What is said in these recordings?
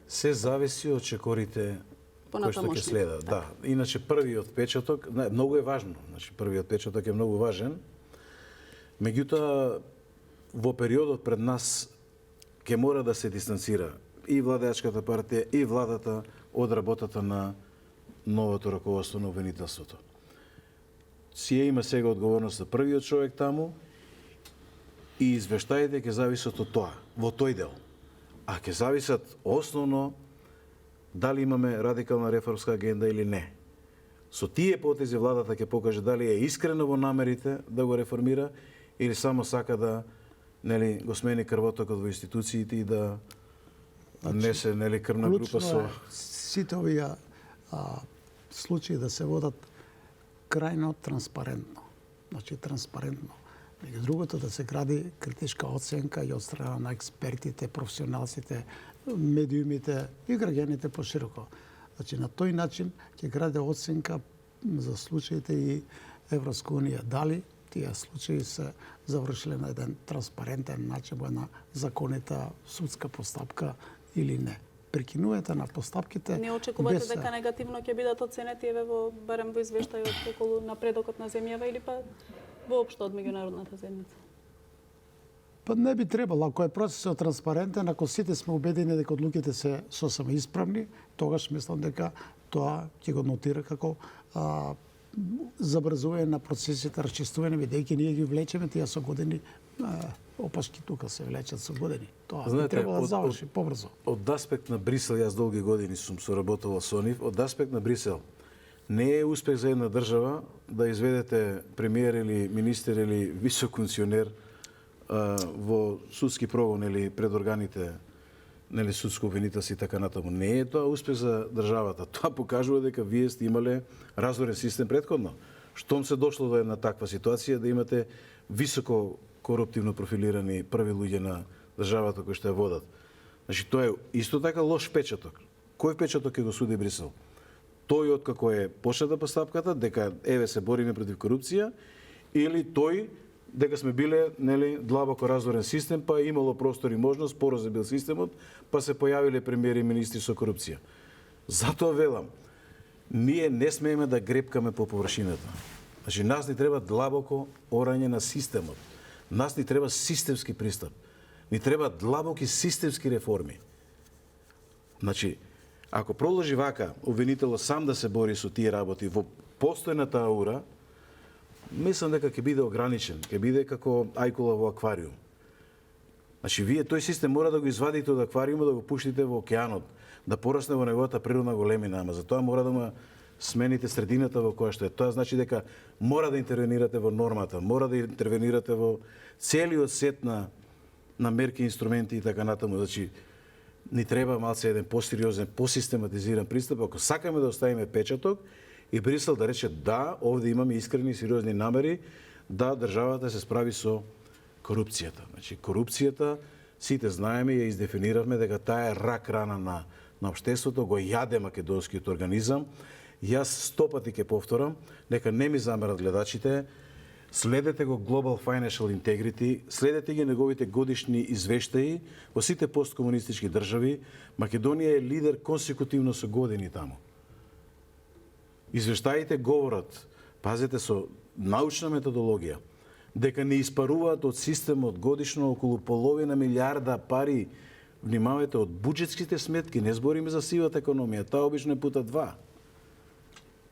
Се зависи од чекорите кои што ќе следат. Да, иначе првиот печаток, многу е важно. Значи првиот печаток е многу важен. Меѓутоа во периодот пред нас ќе мора да се дистанцира и владеачката партија и владата од работата на новото раководство на обвинителството. Сие има сега одговорност за првиот човек таму и извештаите ќе зависат од тоа, во тој дел. А ќе зависат основно дали имаме радикална реформска агенда или не. Со тие потези владата ќе покаже дали е искрена во намерите да го реформира или само сака да го смени крвотокот во институциите и да несе крвна група со... Сите овие случаи да се водат крајно транспарентно. Значи транспарентно. Меѓу другото да се гради критичка оценка и од страна на експертите, професионалците, медиумите и граѓаните пошироко. Значи на тој начин ќе гради оценка за случаите и Европска унија. Дали тие случаи се завршиле на еден транспарентен начин, во една законита судска постапка или не. Прекинувањето на постапките... Не очекувате дека негативно ќе бидат оценети еве барем во извештајот околу напредокот на земјава или па воопшто од меѓународната заедница? Па не би требало, ако е процесот транспарентен, ако сите сме убедени дека одлуките се сосема исправни, тогаш мислам дека тоа ќе го нотира како забрзување на процесите, расчистување, бидејќи ние ги влечеме тие со години, опашки тука се влечат со години. Тоа би требало да заврши побрзо. Од аспект на Брисел, јас долги години сум соработувал со нив, од аспект на Брисел, не е успех за една држава да изведете премиер или министер или висок функционер во судски прогон или пред органите судско обвинителство и така натаму. Не е тоа успех за државата. Тоа покажува дека вие сте имале разорен систем претходно. Штом се дошло до една таква ситуација да имате високо коруптивно профилирани први луѓе на државата кои што ја водат. Значи тоа е исто така лош печаток. Кој печаток ќе го суди Брисел? Тој откако е почната постапката дека еве се бориме против корупција или тој дека сме биле длабоко разорен систем, па имало простор и можност, порозен бил системот, па се појавиле премиери и министри со корупција. Затоа велам, ние не смееме да гребкаме по површината. Значи, нас ни треба длабокоорање на системот. Нас ни треба системски пристап. Ни треба длабоки системски реформи. Значи, ако продолжи вака, обвинителот сам да се бори со тие работи во постојната аура, мислам дека ќе биде ограничен, ќе биде како ајкула во аквариум. Значи, вие тој систем мора да го извадите од аквариумот, да го пуштите во океанот, да порасне во неговата природна големина, ама за тоа мора да смените средината во која што е. Тоа значи дека мора да интервенирате во нормата, мора да интервенирате во целиот сет на мерки, инструменти и така натаму. Значи, ни треба малце еден посериозен, посистематизиран пристап, ако сакаме да оставиме печаток и Брисел да рече да, овде имаме искрени и сериозни намери да државата се справи со корупцијата. Значи, корупцијата, сите знаеме, ја издефиниравме дека таа е рак рана на општеството, го јаде македонскиот организам. Јас 100 пати ќе повторам, нека не ми замерат гледачите, следете го Global Financial Integrity, следете ги неговите годишни извештаи во сите посткомунистички држави. Македонија е лидер консекутивно со години таму. Извештаите говорат, пазете со научна методологија, дека не испаруваат од системот годишно околу половина милиарда пари, внимавајте, од буџетските сметки, не збориме за сивата економија, таа обично е пута 2.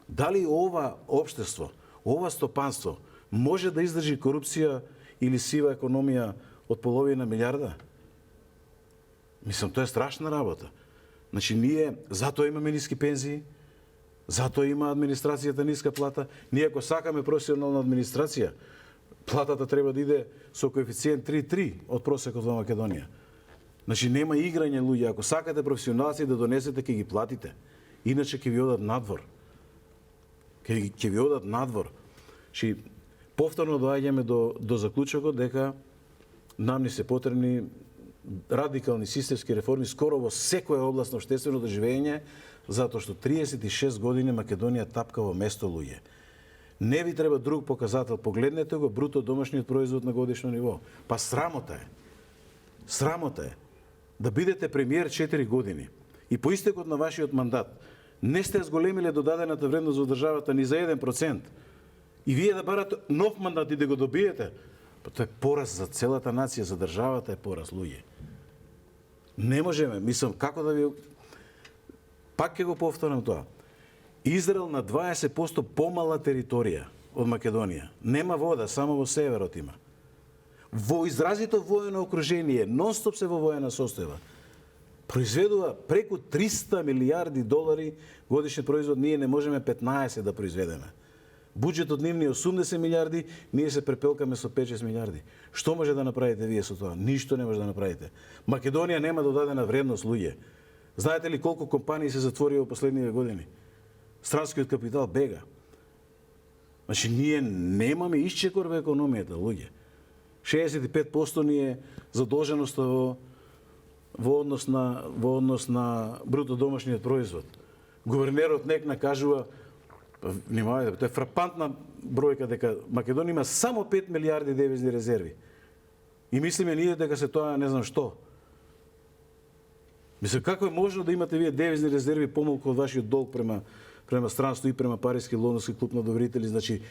Дали ова општество, ова стопанство може да издржи корупција или сива економија од половина милиарда? Мислам, тоа е страшна работа. Значи, ние затоа имаме ниски пензии, затоа има администрацијата ниска плата. Ние ако сакаме професионална администрација, платата треба да иде со коефициент 3,3 од просекот во Македонија. Значи, нема играње, луѓе. Ако сакате професионалци да донесете, ќе ги платите. Иначе ќе ви одат надвор. Ќе ви одат надвор. Значи, повторно доаѓаме до заклучокот дека нам ни се потребни радикални системски реформи скоро во секоја област на општественото живење, затоа што 36 години Македонија тапка во место, луѓе. Не ви треба друг показател. Погледнете го бруто домашниот производ на годишно ниво. Па срамота е. Срамота е. Да бидете премиер 4 години и по истекот на вашиот мандат не сте зголемиле додадената вредност во државата ни за 1%, и вие да барате нов мандат и да го добиете, па тоа е пораз за целата нација, за државата е пораз, луѓе. Не можеме, мислам, како да ви... Пак ќе го повторам тоа. Израел на 20% помала територија од Македонија. Нема вода, само во северот има. Во изразито воено окружение, нон-стоп се во воена состојба. Произведува преку 300 милиарди долари годишен производ, ние не можеме 15 да произведеме. Буџетот нивни е 80 милиарди, ние се препелкаме со 5-6 милиарди. Што може да направите вие со тоа? Ништо не може да направите. Македонија нема додадена вредност, луѓе. Знаете ли колку компании се затворија во последниве години? Странскиот капитал бега. Значи, ние немаме исчекор во економијата, луѓе. 65% ни е задолженоста во однос на бруто домашниот производ. Гувернерот НЕК кажува, внимавајте, тоа е фрапантна бројка дека Македонија има само 5 милиарди девизни резерви. И мислиме ние дека се тоа не знам што. Мислам, како е можно да имате вие девизни резерви помалку од вашиот долг према странство и према Париски лондонски клуб на доверители? Значи,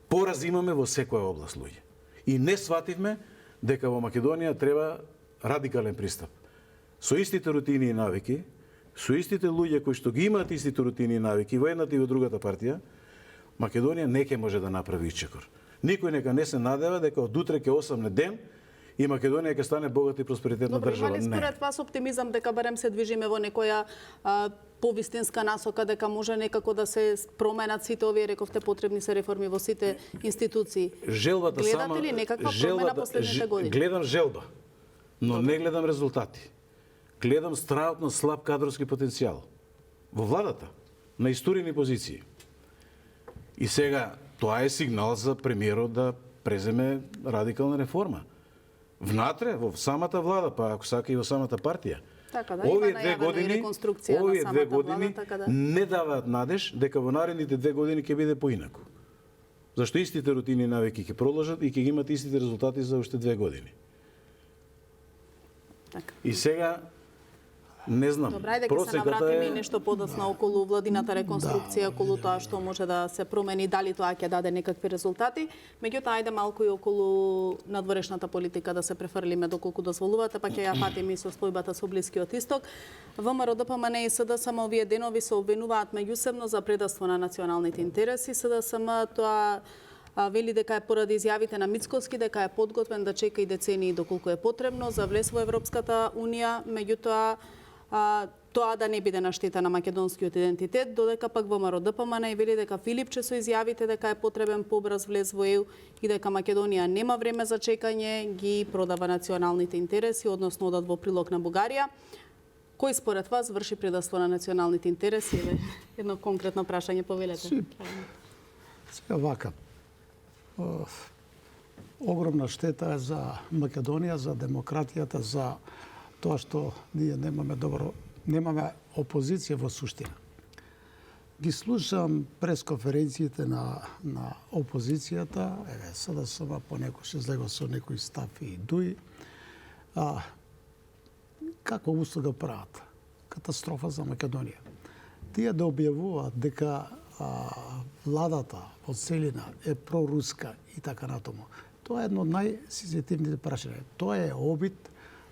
пораз имаме во секоја област, луѓе. И не свативме дека во Македонија треба радикален пристап. Со истите рутини и навики, со истите луѓе кои што ги имаат истите рутини и навики во едната и во другата партија, Македонија не ќе може да направи исчекор. Никој нека не се надева дека од утре ќе осамне ден и Македонија ќе стане богата и просперитетна држава. Има ли според вас оптимизам дека барем се движиме во некоја повистинска насока, дека може некако да се променат сите овие, рековте, потребни се реформи во сите институции? Желбата гледате сама... ли некаква промена последните години? Гледам желба, но не гледам резултати. Гледам страхотно слаб кадровски потенцијал во владата, на историни позиции. И сега, тоа е сигнал за премиерот да преземе радикална реформа. Внатре, во самата влада, па ако сака и во самата партија. Така да, има најавена и реконструкција на самата влада, така да. Не даваат надеж дека во наредните 2 години ќе биде поинаку. Зашто истите рутини и навики ќе продолжат и ќе имат истите резултати за уште 2 години. Така. И сега, не знам, Добра, дека се навратиме и нешто подоцна околу владината реконструкција, околу тоа што може да се промени, дали тоа ќе даде некакви резултати. Меѓутоа, ајде малку и околу надворешната политика да се префрлиме доколку дозволувате, па ќе ја фатиме и со спојбата со Блискиот Исток. ВМРО, ДПМН и СДСМ овие денови се обвинуваат меѓусебно за предавство на националните интереси. СДСМ тоа вели дека е поради изјавите на Мицкоски, дека е подготвен да чека и децении доколку е потребно за влез во Европската Унија, меѓутоа тоа да не биде на штета на македонскиот идентитет, додека пак ВМРО ДПМН и вели дека Филипче со изјавите дека е потребен побрз влез во ЕУ и дека Македонија нема време за чекање, ги продава националните интереси, односно одат во прилог на Бугарија. Кој според вас врши предавство на националните интереси? Едно конкретно прашање, повелете. Сега вака. Огромна штета е за Македонија, за демократијата, за тоа што ние немаме опозиција во суштина. Ги слушам пресконференциите на опозицијата, СДСМ понекогаш излегува со некој став и дуи. Како усто го прават? Катастрофа за Македонија. Тие да објавуваат дека владата во целина е проруска и така натаму. Тоа е едно од најсензитивните прашања. Тоа е обид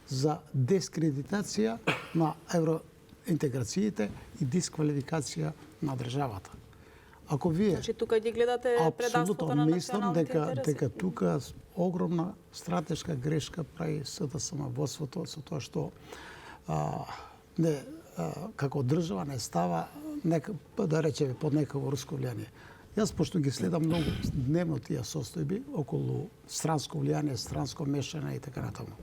за дискредитација на евроинтеграциите и дисквалификација на државата. Ако вие... Значи, тука ги гледате предавството на националните интереси? Мислам дека тука огромна стратешка грешка прави СДСМ водството со тоа што како држава не става, да речеме, под некако руско влијание. Јас, пошто ги следам многу дневно тие состојби околу странско влијание, странско мешање и така натаму.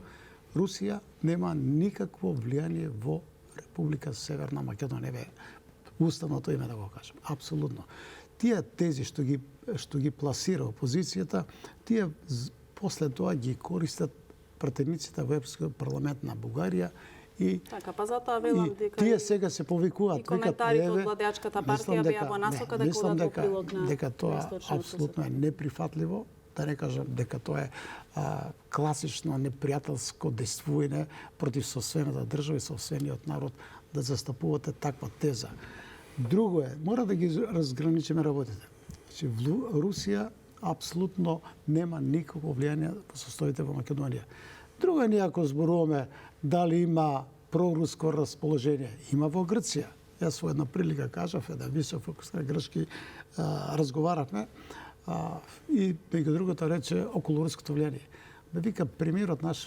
Русија нема никакво влијание во Република Северна Македонија. Уставното име да го кажем. Апсолутно. Тие тези што ги пласира опозицијата, тие после тоа ги користат пратениците во Европскиот парламент на Бугарија и така, па затоа велам дека тие сега се повикуваат, и коментарите од владеачката партија беа во насока дека одат во прилог на дека тоа апсолутно е неприфатливо, да не кажам дека тоа е класично непријателско действување против соседната држава и соседниот народ да застапувате таква теза. Друго е, мора да ги разграничиме работите. Значи, Русија апсолутно нема никакво влијание во состојбите во Македонија. Друго е, ние ако зборуваме дали има проруско расположение, има во Грција. Јас во една прилика кажав, еден висок грчки разговаравме и меѓу другото рече околу руското влијание. Вика, премиерот наш,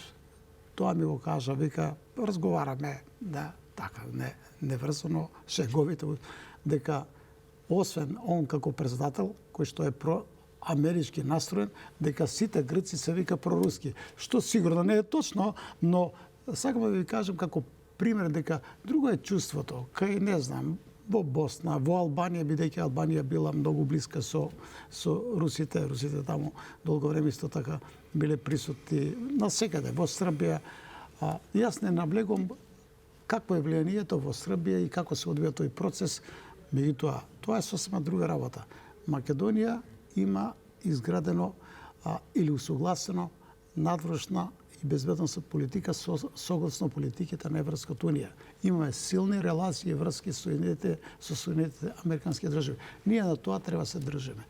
тоа ми го кажа, вика, разговараме, да, така, неврзано, шеговите, дека освен он како председател, кој што е проамерички настроен, дека сите грци се вика проруски. Што сигурно не е точно, но сакам да ви кажам како пример дека друго е чувството, кај не знам, во Босна, во Албанија, бидејќи Албанија била многу блиска со русите таму долго време исто така биле присутни насекаде во Србија. Јас не наблегувам какво е влијанието во Србија и како се одвија тој процес, меѓутоа тоа е сосема друга работа. Македонија има изградено или усогласено надворешна и безбедносна политика согласно политиките на Европската унија. Имаме силни релации и врски со Соединетите Американски држави. Ние на тоа треба се држиме.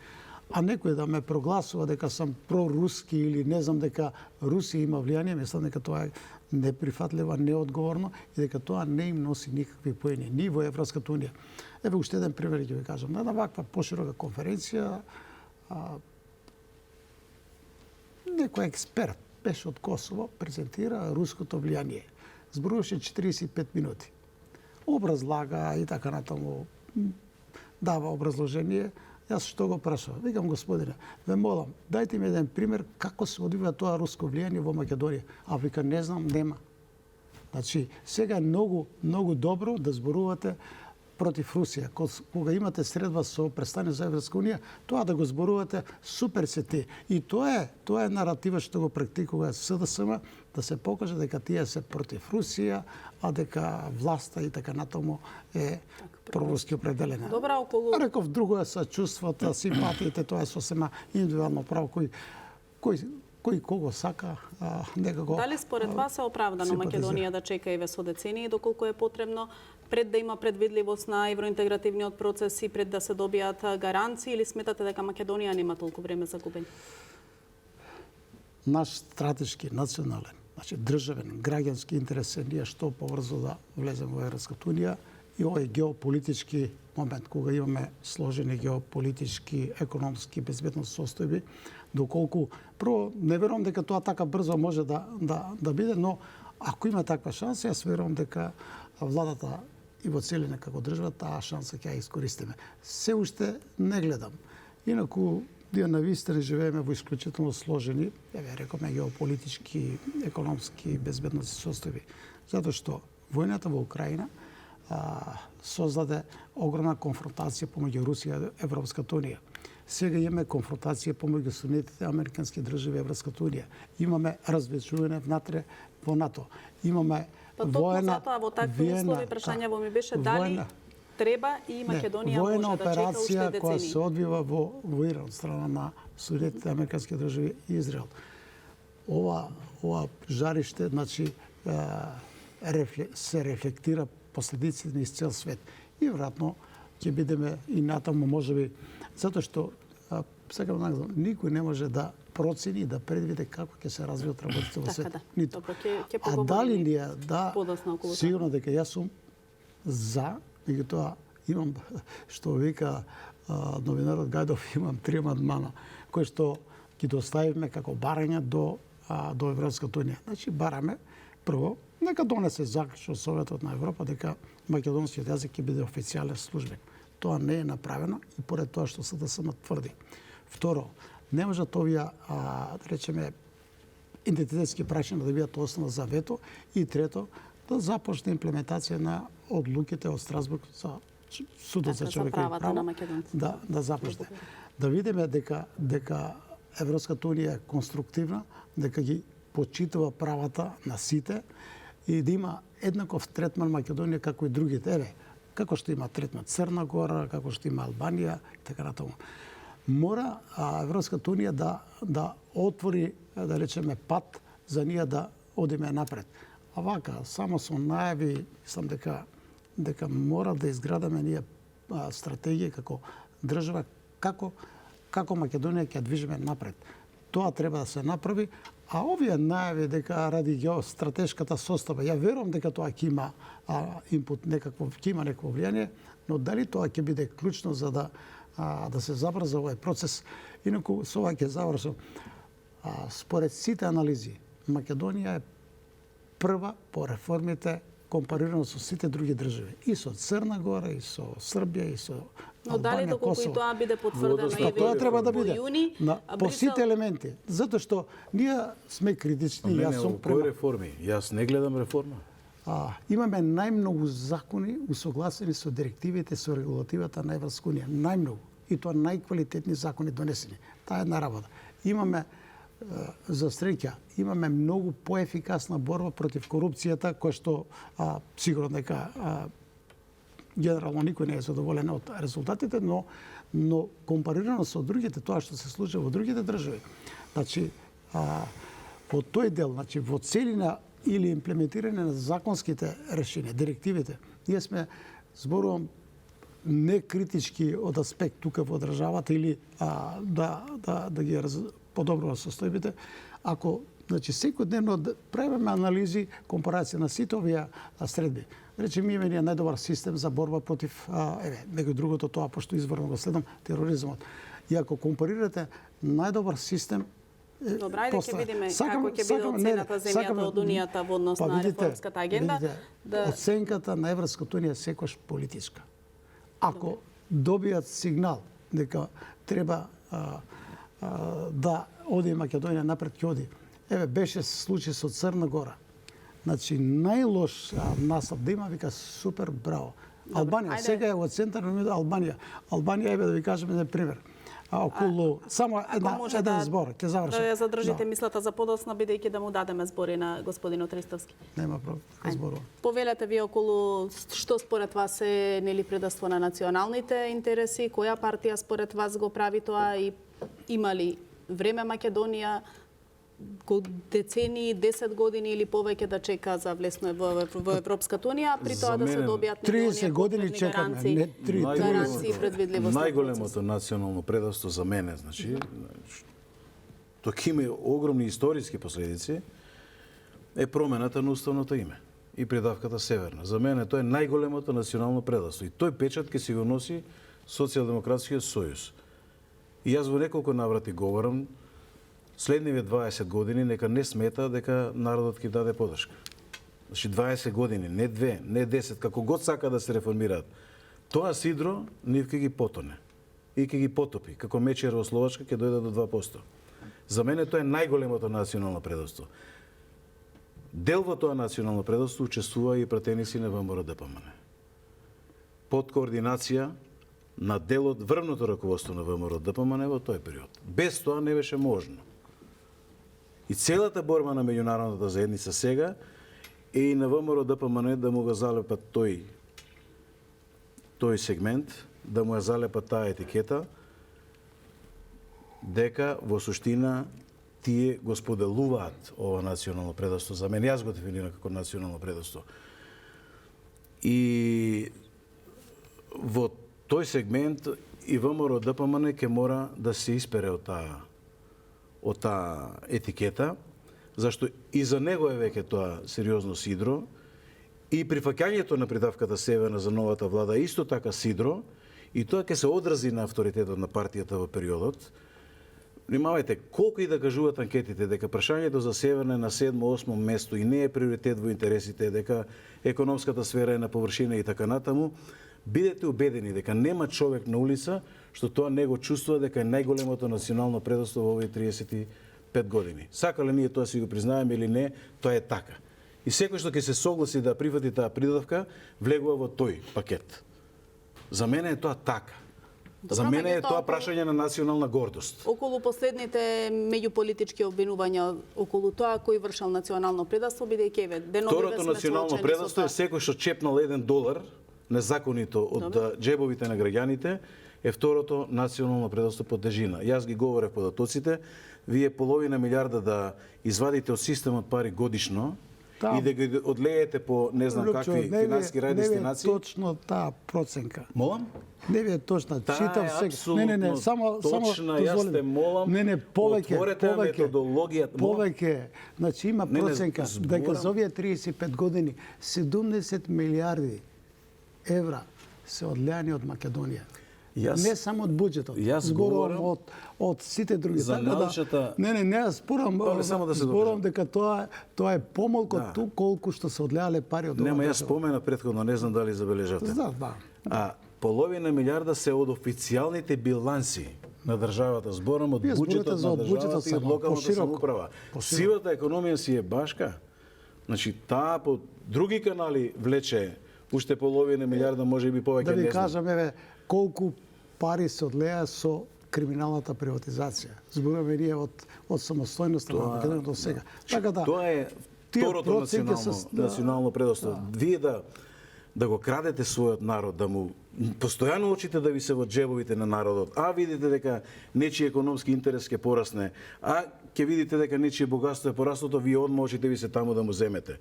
А некој да ме прогласува дека сам проруски или не знам дека Русија има влијание, мислам дека тоа е неприфатливо, неодговорно и дека тоа не им носи никакви поени ни во Европската унија. Еве уште еден пример ќе ви кажам. На една ваква поширока конференција некој експерт беше од Косово, презентира руското влијание. Зборуваше 45 минути. Образлага и така натаму, дава образложение. Јас што го прашав? Викам, господине, ве молам, дајте ми еден пример како се одвива тоа руско влијание во Македонија. А вика, не знам, нема. Значи, сега е многу добро да зборувате против Русија. Кога имате средба со представник за Европска унија, тоа да го зборувате супер се ти. И тоа е наратива што го практикува СДСМ, да се покаже дека тие се против Русија, а дека власта и така натаму е проруски определена. Добра, околу... Реков, друго е са чувствата, симпатиите, тоа е сосема индивидуално право кој кого сака, некако... Дали според вас е оправдано Македонија да чека еве со децении, доколку е потребно, пред да има предвидливост на евроинтегративниот процес и пред да се добијат гаранции, или сметате дека Македонија нема толку време загубено? Наш стратешки, национален, значи државен, граѓански интерес е ние што побрзо да влеземе во Европската унија и овој геополитички момент, кога имаме сложени геополитички, економски, безбедност состојби, доколку прво не верувам дека тоа така брзо може да биде, но ако има таква шанса, јас верувам дека владата и во целина како држава таа шанса ќе ја искористиме. Се уште не гледам. Инаку ние навистина живееме во исклучително сложени, еве рековме геополитички, економски, безбедности состојби, затоа што војната во Украина создаде огромна конфронтација помеѓу Русија и Европската унија. Сега имаме конфронтација помеѓу Соединетите Американски држави и Европската унија. Имаме развечување внатре во НАТО. Имаме воена затоа во такви услови прашањето ми беше дали треба и Македонија може да чека уште воена операција која децении. се одвива во Иран од страна на Соединетите Американски држави и Израел. Ова жариште, значи, се рефлектира последиците низ цел свет. И веројатно ќе бидеме и натаму можеби, затоа што сакам да кажам, никој не може да процени и да предвиде како ќе се развијат работите во свет. Ниту. Добро, ќе А дали ние подоцна околу сигурно дека јас сум за, меѓутоа имам што вика новинарот Гајдов, имам 3 амандмана кои што ги доставивме како барања до Европската унија. Значи бараме прво нека донесе заклучок Советот на Европа дека македонскиот јазик ќе биде официјален службен. Тоа не е направено и поред тоа што СДСМ тврди. Второ, не можат овие, да речеме, идентитетски прашања да бидат основа за вето. И трето, да започне имплементација на одлуките од Страсбург за судот за човекови права. Да започне. Да видиме дека Европската унија е конструктивна, дека ги почитува правата на сите и да има еднаков третман Македонија како и другите. Еве, како што има третман Црна Гора, како што има Албанија и така натаму. Мора Европската унија да отвори, да речеме, пат за ние да одиме напред. А вака, само со најави, мислам дека дека мора да изградаме ние стратегија како држава како Македонија ќе движиме напред. Тоа треба да се направи, а овие најави дека ради геостратешката состава, ја верувам дека тоа ќе има инпут, ќе има некакво влијание, но дали тоа ќе биде клучно за да се забрза овој процес. Инаку со ова ќе завршам. Според сите анализи, Македонија е прва по реформите компарирано со сите други држави. И со Црна Гора, и со Србија, и со Но дали Албанија, доколку и Косово. тоа биде потврдено и Тоа треба да во биде јуни, по сите елементи, затоа што ние сме критични, јас сум кои реформи? Јас не гледам реформа. Имаме најмногу закони усогласени со директивите, со регулативата на Европска унија, најмногу, и тоа најквалитетни закони донесени. Таа е една работа. Имаме за среќа, имаме многу поефикасна борба против корупцијата, која што сигурно дека генерално никој не е задоволен од резултатите, но компарирано со другите, тоа што се случува во другите држави. Значи, во тој дел, значи во целина или имплементирање на законските решенија, директивите, ние сме, зборувам, не критички од аспект тука во државата или да ги подобрува состојбите, ако секојдневно правиме анализи, компарација на сите овие средби. Речеме, имаме најдобар систем за борба против, меѓу другото тоа, пошто изворно го следам, тероризмот. И ако компарирате најдобар систем, Добра, ајде ќе видиме како ќе биде оцената земјата од Унијата во однос на реформската агенда. Оценката на Европската унија е секојаш политичка. Ако добијат сигнал дека треба да оди Македонија напред, ќе оди. Беше случај со Црна Гора. Значи, најлош настап да има, вика, супер, браво. Албанија, сега е во центар на Албанија. Албанија, да ви кажем еден пример. Околу, само еден збор, ќе завршам. Да ја задржите мислата за подоцна, бидејќи да му дадеме збори на господинот Ристовски. Нема проблем, зборувам. Повелете ви околу што според вас е нели предавство на националните интереси, која партија според вас го прави тоа и има ли време Македонија децении, 10 години или повеќе да чека за влесно во Европската унија, при тоа да се добијат 30 години чекаме, не 3 гаранции и предвидливост. Најголемото национално предавство за мене, значи, тоа има огромни историски последици, е промената на уставното име и придавката Северна. За мене тоа е најголемото национално предавство и тој печат ќе си го носи Социјалдемократскиот сојуз. И јас во неколку наврати говорам, следниве 20 години нека не смета дека народот ќе даде подршка. Значи 20 години, не 2, не 10, како год сака да се реформираат. Тоа сидро нив ќе ги потоне и ќе ги потопи, како мечера во Словачка ќе дојде до 2%. За мене тоа е најголемото национално предавство. Дел во тоа национално предавство учествува и пратеници на ВМРО-ДПМН. Под координација на делот врвното раководство на ВМРО-ДПМН во тој период. Без тоа не беше можно. И целата борба на меѓународната заедница сега е и на ВМРО-ДПМН да му го залепат тој сегмент, да му ја залепат таа етикета, дека во суштина тие го споделуваат ова национално предавство. За мене, јас го дефинирам како национално предавство. И во тој сегмент и ВМРО-ДПМН ќе мора да се испере од таа етикета, зашто и за него е веќе тоа сериозно сидро, и прифаќањето на придавката Северна за новата влада исто така сидро, и тоа ќе се одрази на авторитетот на партијата во периодот. Внимавајте, колку и да кажуваат анкетите дека прашањето за Северна е на 7-8 место и не е приоритет во интересите, дека економската сфера е на површина и така натаму, бидете убедени дека нема човек на улица што тоа не го чувствува дека е најголемото национално предавство во овие 35 години. Сакале ние тоа си го признаеме или не, тоа е така. И секој што ќе се согласи да прифати таа придавка, влегува во тој пакет. За мене е тоа така. За мене е тоа прашање на национална гордост. Околу последните меѓуполитички обвинувања околу тоа кој вршал национално предавство, бидејќи еве деновиве Второто национално предавство е секој што чепнал $1 незаконито од джебовите на граѓаните, е второто национално предавство по тежина. Јас ги говорев податоците, вие половина милиарда да извадите од системот пари годишно и да ги одлеете по не знам Лупчо, какви финансиски рај дестинации. Не е точно таа проценка. Молам? Не ви е точна. Таа Читам е сега. Не, само точна, јас дозволете. те молам, Не, отворете методологијата. Повеќе, значи има проценка дека зборам. за овие 35 години 70 милиарди евра се одлеани од Македонија. Не само од буџетот. Јас зборувам говорам од сите други. за Така да- научната- Не, јас зборувам дека тоа е помалку од ту колку што се одлеале пари од оваа Нема, јас држава. спомена претходно, не знам дали забележавте. Да. А половина милиарда се од официјалните биланси на државата. Зборам од Вие буџетот зборувате за на од буџетот државата и од само, локалната пошироко. самоуправа. Пошироко. Сивата економија си е башка. Значи, таа по други канали влече уште половина милиарда, може би повеќе, Да ви не знам. кажам, еве, колку пари се одлеа со криминалната приватизација. Зборуваме ние од самостојноста на Македонија до сега. Така да, Тоа е тие второто проценки национално предостојство. Вие да го крадете својот народ, да му постојано очите да ви се во джебовите на народот, а видите дека нечи економски интерес ќе порасне, а ќе видите дека нечие богатство е пораснато, вие одма очите ви се таму да му земете.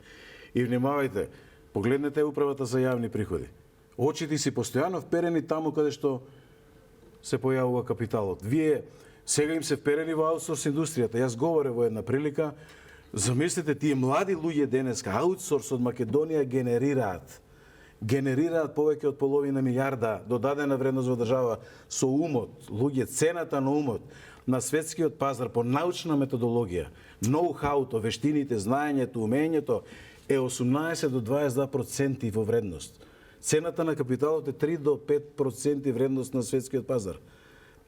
И внимавајте, погледнете управата за јавни приходи. Очите си постојано вперени таму каде што се појавува капиталот. Вие сега им се вперени во аутсорс индустријата. Јас говорев во една прилика, замислете, тие млади луѓе денеска аутсорс од Македонија генерираат повеќе од половина милиарда додадена вредност во држава со умот, луѓе, цената на умот на светскиот пазар по научна методологија, ноу-хауто, вештините, знаењето, умењето е 18 до 22% во вредност. Цената на капиталот е 3 до 5% вредност на светскиот пазар.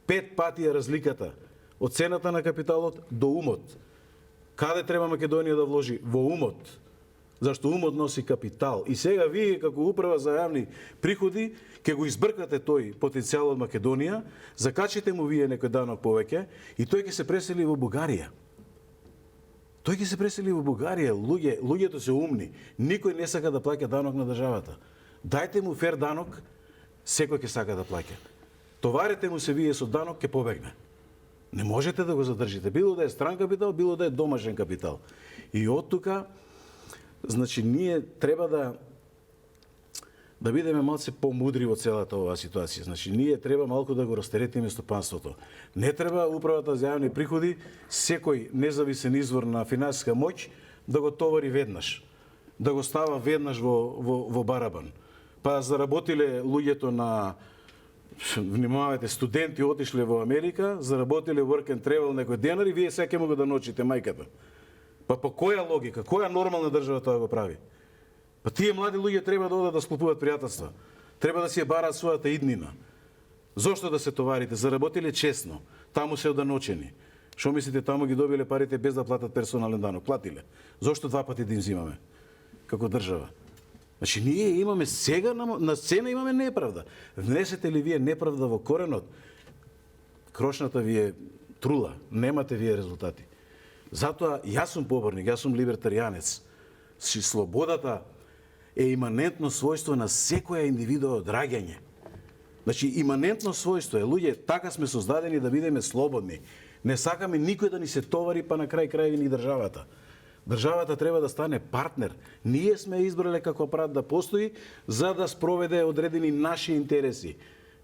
5 пати е разликата од цената на капиталот до умот. Каде треба Македонија да вложи? Во умот. Зашто умот носи капитал. И сега вие, како управа за јавни приходи, ќе го избркате тој потенцијал од Македонија, закачите му вие некој данок повеќе и тој ќе се пресели во Бугарија. Луѓето се умни. Никој не сака да плаќа данок на државата. Дајте му фер данок, секој ќе сака да плаќа. Товарете му се вие со данок, ќе побегне. Не можете да го задржите. Било да е стран капитал, било да е домашен капитал. И од тука, значи, ние треба да бидеме малце помудри во целата оваа ситуација. Значи, ние треба малку да го растеретиме стопанството. Не треба управата за јавни приходи, секој независен извор на финансиска моќ, да го товари веднаш. Да го става веднаш во барабан. Па заработиле луѓето на, внимавајте, студенти отишле во Америка, заработиле work and travel некој денар и вие сега ќе могат да ночите мајката. Па по која логика, која нормална држава тоа го прави? Па тие млади луѓе треба да одат да склопуваат пријателства. Треба да си ја бараат својата иднина. Зошто да се товарите? Заработиле честно. Таму се оданочени. Што мислите, таму ги добиле парите без да платат персонален данок? Платиле. Зошто два пати да им взимаме? Како држава. Значи, ние имаме сега на сцена имаме неправда. Внесете ли вие неправда во коренот, крошната ви е трула, немате вие резултати. Затоа јас сум поборник, јас сум либертаријанец. Слободата е иманентно својство на секоја индивидуа од раѓање. Значи, иманентно својство е, луѓе, така сме создадени да бидеме слободни. Не сакаме никој да ни се товари, па на крај ни државата. Државата треба да стане партнер. Ние сме избрале како апарат да постои за да спроведе одредени наши интереси.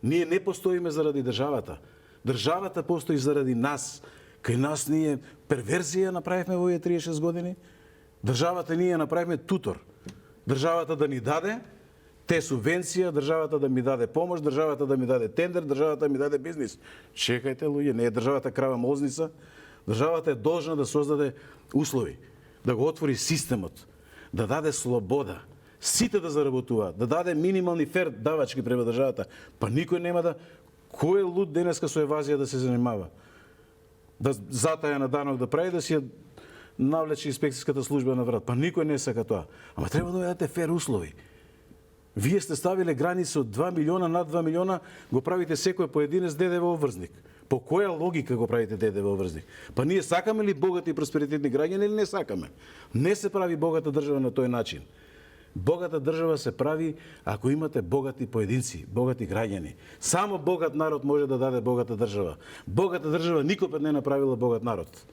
Ние не постоиме заради државата. Државата постои заради нас. Кај нас ние перверзија направивме во овие 36 години. Државата ние направивме тутор. Државата да ни даде те субвенција, државата да ми даде помош, државата да ми даде тендер, државата да ми даде бизнис. Чекајте, луѓе, не е државата крава мозница. Државата е должна да создаде услови, да го отвори системот, да даде слобода, сите да заработуваат, да даде минимални фер давачки према државата. Па никој нема да... Кој е луд денеска со евазија да се занимава? Да затаја на данок да прави, да си ја навлече инспекцијската служба на врат. Па никој не сака тоа. Ама треба да дадете фер услови. Вие сте ставиле граница од 2 милиона, над 2 милиона, го правите секој поединец ДДВ обврзник. По која логика го правите ДДВ обврзник? Па ние сакаме ли богати и просперитетни граѓани или не сакаме? Не се прави богата држава на тој начин. Богата држава се прави ако имате богати поединци, богати граѓани. Само богат народ може да даде богата држава. Богата држава никогаш не направила богат народ.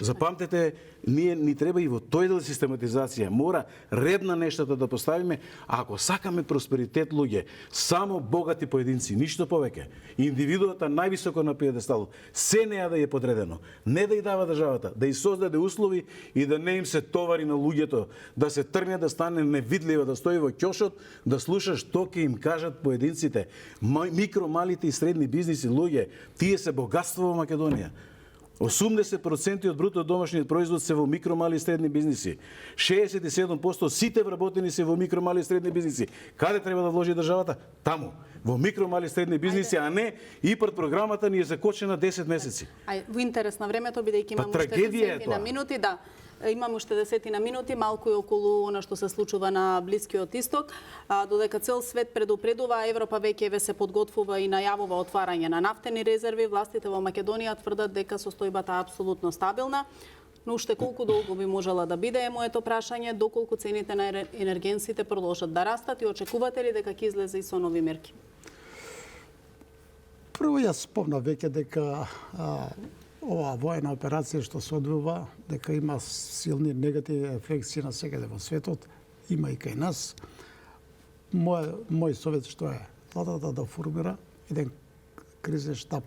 Запамтете, ние ни треба и во тој дел систематизација. Мора ред на нештата да поставиме, а ако сакаме просперитет луѓе, само богати поединци, ништо повеќе. Индивидуата највисоко на пиедесталот, се неа да е подредено, не да ја дава државата, да ја создаде услови и да не им се товари на луѓето, да се тргне, да стане невидлива, да стои во ќошот, да слуша што ќе им кажат поединците. Микро, малите и средни бизниси, луѓе, тие се богатство во Македонија. 80% од бруто домашниот производ се во микро, мали и средни бизниси. 67% сите вработени се во микро, мали и средни бизниси. Каде треба да вложи државата? Таму. Во микро, мали и средни бизниси, а не ИПАРД програмата ни е закочена 10 месеци. Во интерес на времето, бидејќи имаме уште 10 на минути, да. Имаме уште 10 на минути, малку и околу она што се случува на Блискиот Исток. Додека цел свет предупредува, Европа веќе се подготвува и најавува отварање на нафтени резерви, властите во Македонија тврдат дека состојбата е апсолутно стабилна. Но уште колку долго би можела да биде е моето прашање, доколку цените на енергенсите продолжат да растат и очекувате ли дека ќе излезе и со нови мерки? Прво јас спомнав веќе дека оваа воена операција што се одвива, дека има силни негативни ефекти на секаде во светот, има и кај нас. Мој совет што е владата да формира еден кризен штаб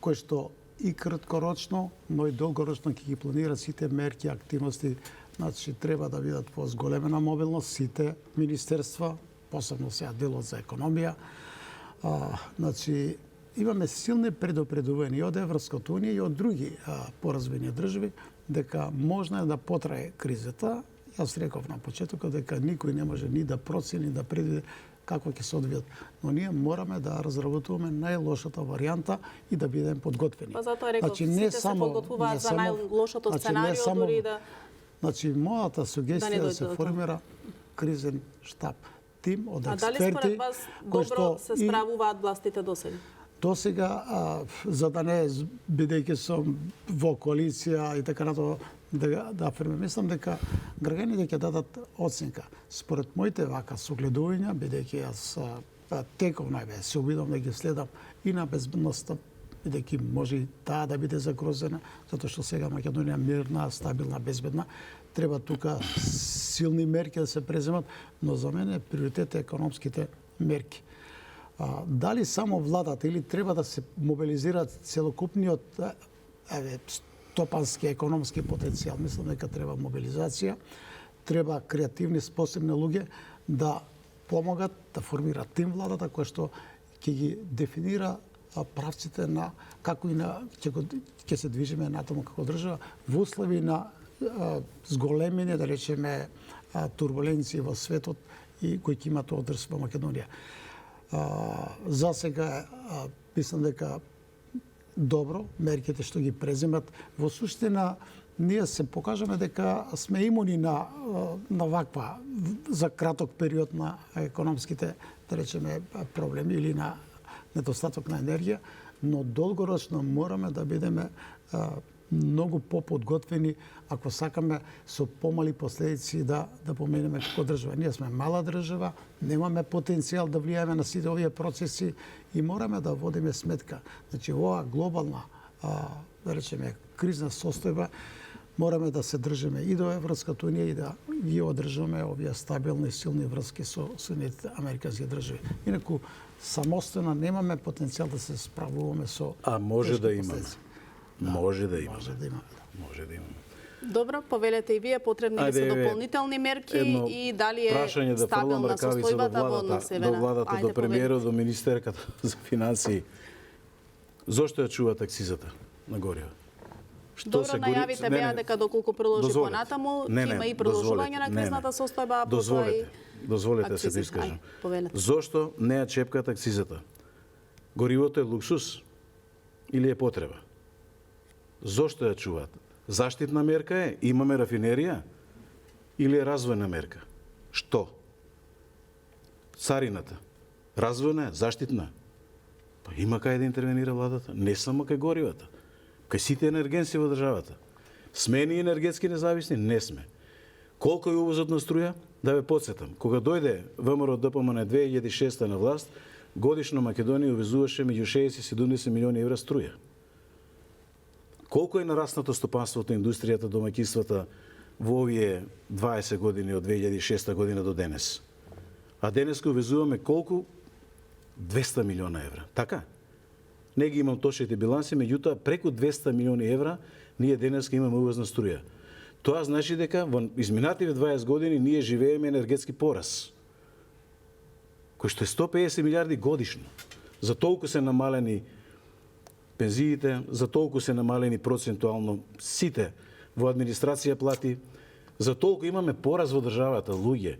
кој што и краткорочно, но и долгорочно ќе ги планира сите мерки, активности. Значи треба да бидат по зголемена мобилност сите министерства, посебно сега делот за економија. Значи имаме силни предупредувања и од Европската унија и од други поразвени држави дека можно е да потрае кризата. Јас реков на почетокот дека никој не може ни да процени, да предвиди како ќе се одвијат. Но ние мораме да разработуваме најлошата варијанта и да бидеме подготвени. Па затоа реков, сите се подготвуваат за најлошото сценарио, дури да... Значи, мојата сугестија да се формира кризен штаб. Тим од експерти... А дали според вас добро се справуваат властите досега? Досега, за да не бидејќи сум во коалиција и така натаму, да афирмирам, мислам дека граѓаните ќе дадат оценка. Според моите вака согледувања, бидејќи јас теков најве се обидам да ги следам и на безбедноста, бидејќи може и таа да биде загрозена, затоа што сега Македонија мирна, стабилна, безбедна, треба тука силни мерки да се преземат, но за мене приоритет е економските мерки. Дали само владата или треба да се мобилизираат целокупниот стопански, економски потенцијал? Мислам дека треба мобилизација, треба креативни, способни луѓе да помогат да формираат тим владата која што ќе ги дефинира правците на како и на ќе се движиме натаму како држава во услови на зголемени, да речеме, турбуленции во светот и кои ќе имаат одрз во Македонија. За сега мислам дека добро мерките што ги преземат. Во суштина ние се покажаме дека сме имуни на ваква за краток период на економските, да речеме, проблеми или на недостаток на енергија, но долгорочно мораме да бидеме многу поподготвени ако сакаме со помали последици да поменеме како држава. Ние сме мала држава, немаме потенцијал да влијаме на сите овие процеси и мораме да водиме сметка. Значи, оваа глобална, да речеме, кризна состојба, мораме да се држиме и до Европската унија и да ги одржаме овие стабилни, силни врски со Соединетите Американски држави. Инаку, самостојно немаме потенцијал да се справуваме со... А може да имаме. Може да имаме. Може да имаме. Може да имаме. Добро, повелете и вие, потребни ли се дополнителни мерки и дали е стабилна состојбата во односевена? До владата, до премиерот, до министерката за финансии. Зошто ја чуваат акцизата на гориво? Добро, најавите беа дека доколку продолжи понатаму, има и продолжување на кризната состојба, Дозволете се да искажам. Зошто не ја чепкаат акцизата? Горивото е луксус или е потреба? Зошто ја чуваат? Заштитна мерка е? Имаме рафинерија? Или е развојна мерка? Што? Царината? Развојна е? Заштитна? Па има кај да интервенира владата. Не само кај горивата. Кај сите енергенси во државата. Сме ни енергетски независни? Не сме. Колко е увозот на струја? Да ве подсетам. Кога дојде ВМРО ДПМН 2006 на власт, годишно Македонија увезуваше меѓу 60 и 70 милиони евра струја. Колку е нараснато стопанството, индустријата, домаќинствата во овие 20 години од 2006 година до денес? А денес увезуваме колку? 200 милиона евра. Така? Не ги имам точните биланси, меѓутоа преку 200 милиони евра ние денес имаме увозна струја. Тоа значи дека во изминативе 20 години ние живееме енергетски пораз, кој што е 150 милиарди годишно. За толку се намалени пензиите, за толку се намалени процентуално сите во администрација плати, за толку имаме пораз во државата, луѓе.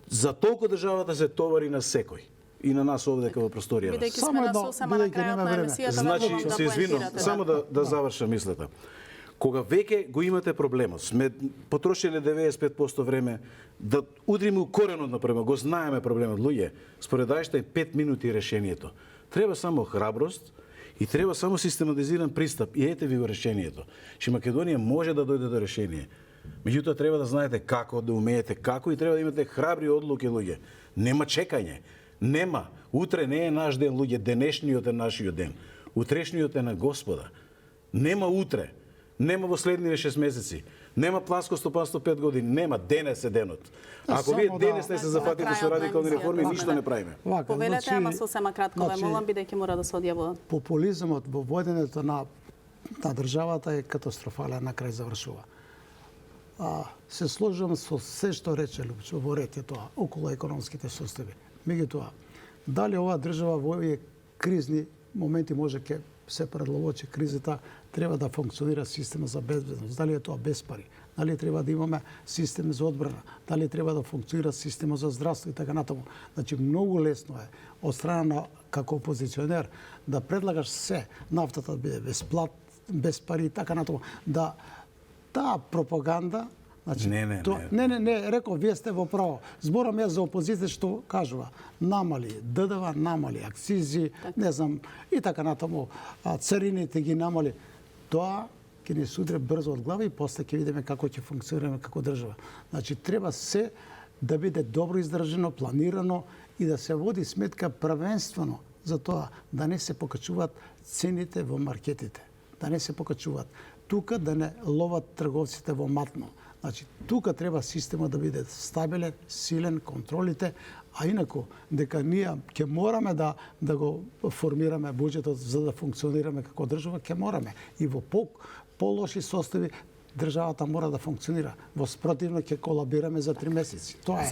За толку државата се товари на секој. И на нас овдека во просторијата. Бидејќи сме на сосема на крајот на емисијата, Значи, да се извинувам, поентирате. само да завршам мислата. Кога веќе го имате проблемот, сме потрошиле 95% време да удриме у коренот на проблемот, го знаеме проблемот, луѓе, според Ајнштајн 5 минути решението. Треба само храброст и треба само систематизиран пристап. И ете ви го решението. Че Македонија може да дојде до решение. Меѓутоа треба да знаете како, да умеете како и треба да имате храбри одлуки, луѓе. Нема чекање. Нема. Утре не е наш ден, луѓе, денешниот е нашиот ден. Утрешниот е на Господа. Нема утре. Нема во следниве 6 месеци. Нема планско стопанство 5 години. Нема. Денес е денот. Ако вие денес не се зафатите со радикални реформи, ништо не правиме. Повелете, ама сосема кратко ве молам, бидејќи мора да се одјавува. Популизмот во воденето на државата е катастрофален, на крај завршува. Се сложувам со се што рече Лупчо во ред е тоа околу економските состојби. Меѓутоа, дали оваа држава во овие кризни моменти може ке се предловочи кризата, треба да функционира система за безбедност. Дали е тоа без пари? Дали треба да имаме систем за одбрана? Дали треба да функционира система за здравство и така натаму? Значи, многу лесно е од страна на како опозиционер да предлагаш се, нафтата да биде без пари и така натаму, да таа пропаганда. Значи, не, реков, вие сте во право. Зборам јас за опозиција што кажува, намали ДДВ, намали акцизи, не знам, и така натаму, царините ги намали. Тоа ќе ни судре брзо од глава и после ќе видиме како ќе функционираме како држава. Значи, треба се да биде добро издржано, планирано и да се води сметка првенствено за тоа да не се покачуваат цените во маркетите, да не се покачуваат. Тука да не ловат трговците во матно. Значи, тука треба системот да биде стабилен, силен, контролите, а инаку дека ние ќе мораме да го формираме буџетот за да функционираме како држава, ќе мораме. И во полоши состојби државата мора да функционира. Во спротивно ќе колабираме за 3 месеци. Тоа е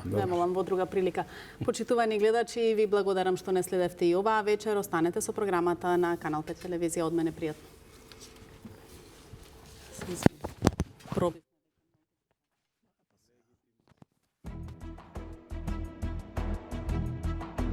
Ве молам во друга прилика. Почитувани гледачи, ви благодарам што не следевте и оваа вечер. Останете со програмата на Канал 5 телевизија. Од мене пријатно.